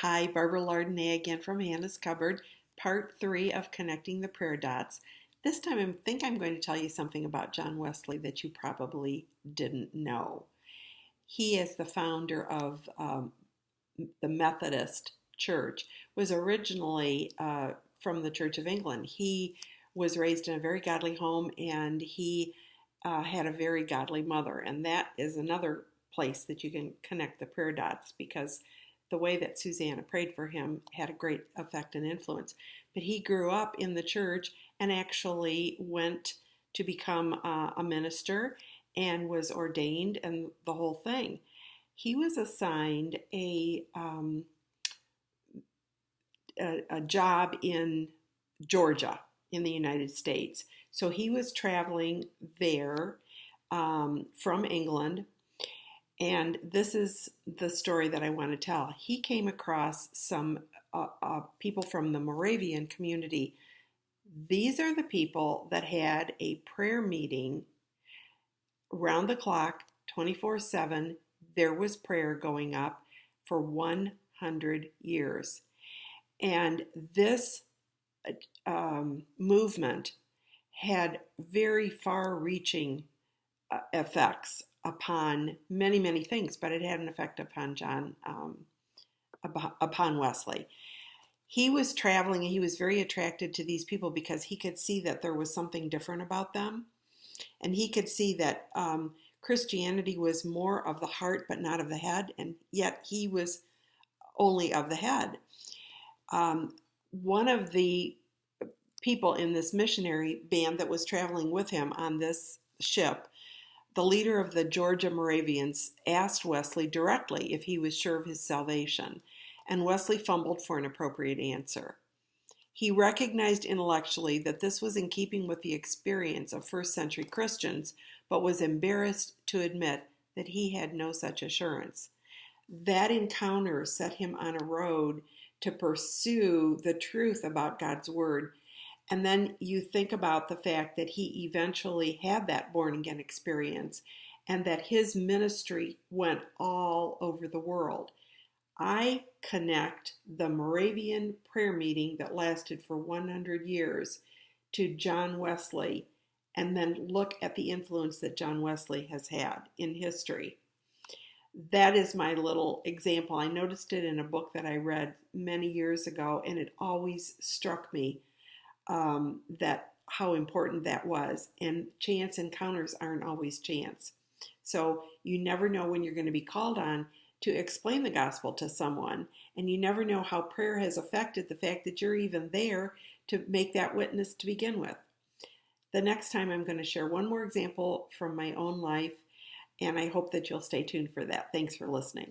Hi, Barbara Lardonay again from Hannah's Cupboard, part 3 of Connecting the Prayer Dots. This time I think I'm going to tell you something about John Wesley that you probably didn't know. He is the founder of the Methodist Church, was originally from the Church of England. He was raised in a very godly home, and he had a very godly mother, and that is another place that you can connect the prayer dots, because the way that Susanna prayed for him had a great effect and influence. But he grew up in the church and actually went to become a minister and was ordained and the whole thing. He was assigned a job in Georgia in the United States. So he was traveling there from England. And this is the story that I want to tell. He came across some people from the Moravian community. These are the people that had a prayer meeting round the clock, 24/7. There was prayer going up for 100 years. And this movement had very far-reaching effects upon many, many things, but it had an effect upon upon Wesley. He was traveling and he was very attracted to these people because he could see that there was something different about them. And he could see that Christianity was more of the heart but not of the head, and yet he was only of the head. One of the people in this missionary band that was traveling with him on this ship, the leader of the Georgia Moravians, asked Wesley directly if he was sure of his salvation, and Wesley fumbled for an appropriate answer. He recognized intellectually that this was in keeping with the experience of first-century Christians, but was embarrassed to admit that he had no such assurance. That encounter set him on a road to pursue the truth about God's Word. And then you think about the fact that he eventually had that born-again experience and that his ministry went all over the world. I connect the Moravian prayer meeting that lasted for 100 years to John Wesley, and then look at the influence that John Wesley has had in history. That is my little example. I noticed it in a book that I read many years ago, and it always struck me that how important that was. And chance encounters aren't always chance. So you never know when you're going to be called on to explain the gospel to someone, and you never know how prayer has affected the fact that you're even there to make that witness to begin with. The next time I'm going to share one more example from my own life, and I hope that you'll stay tuned for that. Thanks for listening.